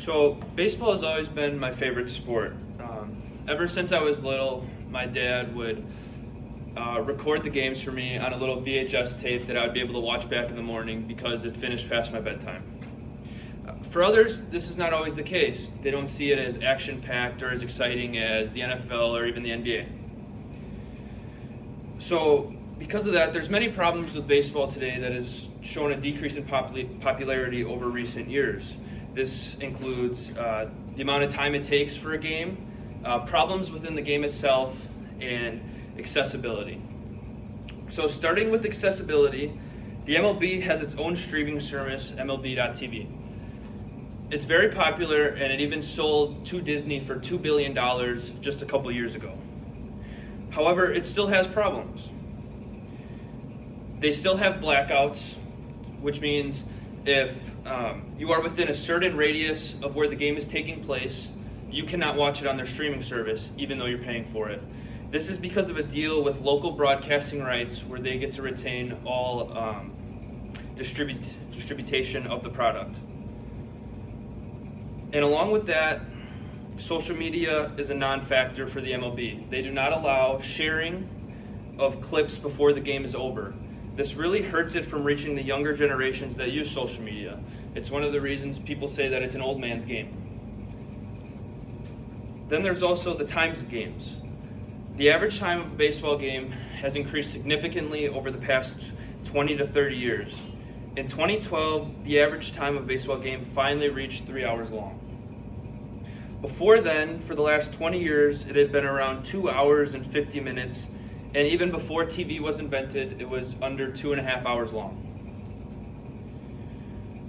So baseball has always been my favorite sport. Ever since I was little, my dad would record the games for me on a little VHS tape that I would be able to watch back in the morning because it finished past my bedtime. For others, this is not always the case. They don't see it as action-packed or as exciting as the NFL or even the NBA. So because of that, there's many problems with baseball today that has shown a decrease in popularity over recent years. This includes the amount of time it takes for a game, problems within the game itself, and accessibility. So starting with accessibility, the MLB has its own streaming service, MLB.tv. It's very popular, and it even sold to Disney for $2 billion just a couple years ago. However, it still has problems. They still have blackouts, which means if you are within a certain radius of where the game is taking place, you cannot watch it on their streaming service, even though you're paying for it. This is because of a deal with local broadcasting rights where they get to retain all distribution of the product. And along with that, social media is a non-factor for the MLB. They do not allow sharing of clips before the game is over. This really hurts it from reaching the younger generations that use social media. It's one of the reasons people say that it's an old man's game. Then there's also the times of games. The average time of a baseball game has increased significantly over the past 20 to 30 years. In 2012, the average time of a baseball game finally reached 3 hours long. Before then, for the last 20 years, it had been around 2 hours and 50 minutes, and even before TV was invented, it was under 2.5 hours long.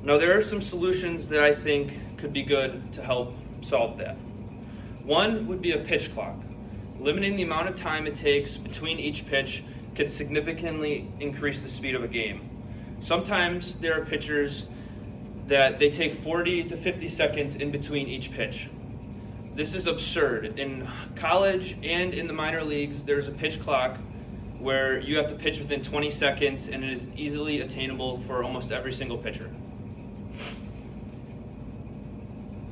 Now, there are some solutions that I think could be good to help solve that. One would be a pitch clock. Limiting the amount of time it takes between each pitch could significantly increase the speed of a game. Sometimes there are pitchers that they take 40 to 50 seconds in between each pitch. This is absurd. In college and in the minor leagues, there's a pitch clock where you have to pitch within 20 seconds, and it is easily attainable for almost every single pitcher.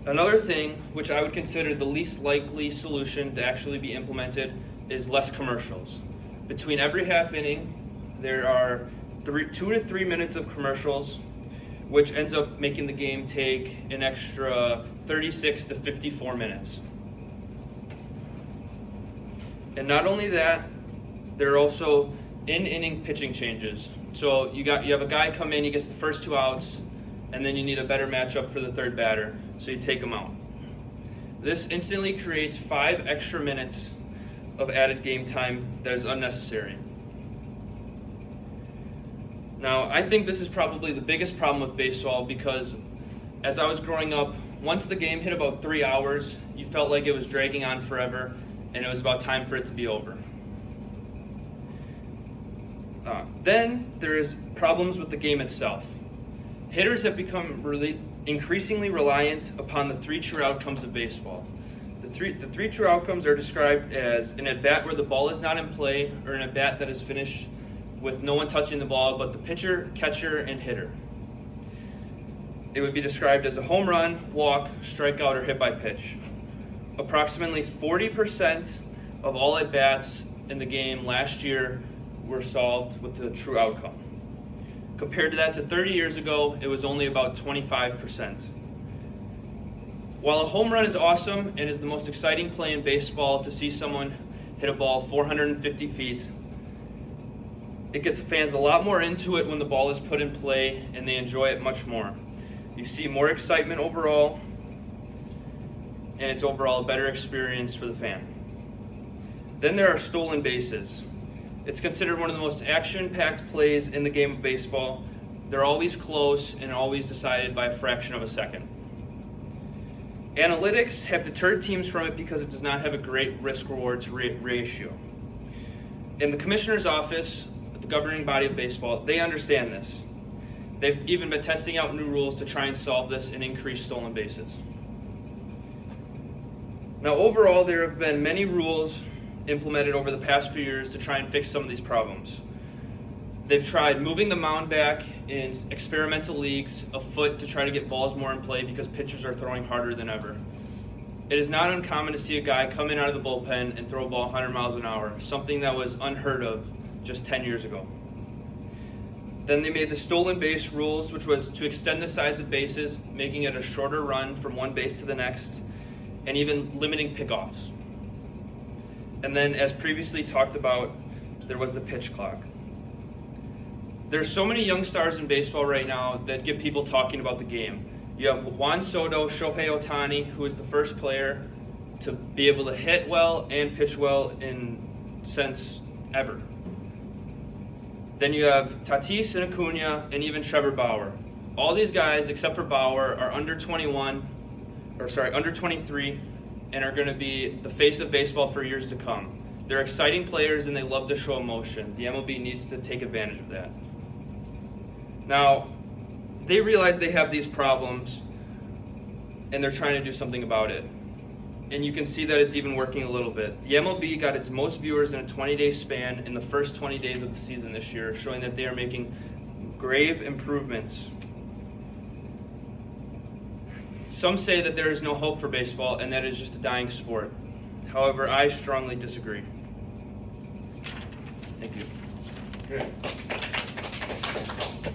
Another thing, which I would consider the least likely solution to actually be implemented, is less commercials. Between every half inning, there are 2 to 3 minutes of commercials, which ends up making the game take an extra 36 to 54 minutes. And not only that, there are also in-inning pitching changes. So you have a guy come in, he gets the first 2 outs, and then you need a better matchup for the third batter, so you take him out. This instantly creates 5 extra minutes of added game time that is unnecessary. Now, I think this is probably the biggest problem with baseball because as I was growing up, once the game hit about 3 hours, you felt like it was dragging on forever and it was about time for it to be over. Then there is problems with the game itself. Hitters have become really increasingly reliant upon the 3 true outcomes of baseball. The three true outcomes are described as an at-bat where the ball is not in play, or an at-bat that is finished with no one touching the ball but the pitcher, catcher, and hitter. It would be described as a home run, walk, strikeout, or hit by pitch. Approximately 40% of all at-bats in the game last year were solved with the true outcome. Compared to that to 30 years ago, it was only about 25%. While a home run is awesome and is the most exciting play in baseball to see someone hit a ball 450 feet, it gets fans a lot more into it when the ball is put in play, and they enjoy it much more. You see more excitement overall, and it's overall a better experience for the fan. Then there are stolen bases. It's considered one of the most action-packed plays in the game of baseball. They're always close and always decided by a fraction of a second. Analytics have deterred teams from it because it does not have a great risk-reward ratio. In the commissioner's office, the governing body of baseball, they understand this. They've even been testing out new rules to try and solve this and increase stolen bases. Now, overall, there have been many rules implemented over the past few years to try and fix some of these problems. They've tried moving the mound back in experimental leagues a foot to try to get balls more in play because pitchers are throwing harder than ever. It is not uncommon to see a guy come in out of the bullpen and throw a ball 100 miles an hour, something that was unheard of just 10 years ago. Then they made the stolen base rules, which was to extend the size of bases, making it a shorter run from one base to the next, and even limiting pickoffs. And then, as previously talked about, there was the pitch clock. There's so many young stars in baseball right now that get people talking about the game. You have Juan Soto, Shohei Ohtani, who is the first player to be able to hit well and pitch well in since ever. Then you have Tatis and Acuna and even Trevor Bauer. All these guys, except for Bauer, are under 23, and are going to be the face of baseball for years to come. They're exciting players and they love to show emotion. The MLB needs to take advantage of that. Now, they realize they have these problems and they're trying to do something about it. And you can see that it's even working a little bit. The MLB got its most viewers in a 20-day span in the first 20 days of the season this year, showing that they are making grave improvements. Some say that there is no hope for baseball and that it is just a dying sport. However, I strongly disagree. Thank you. Good.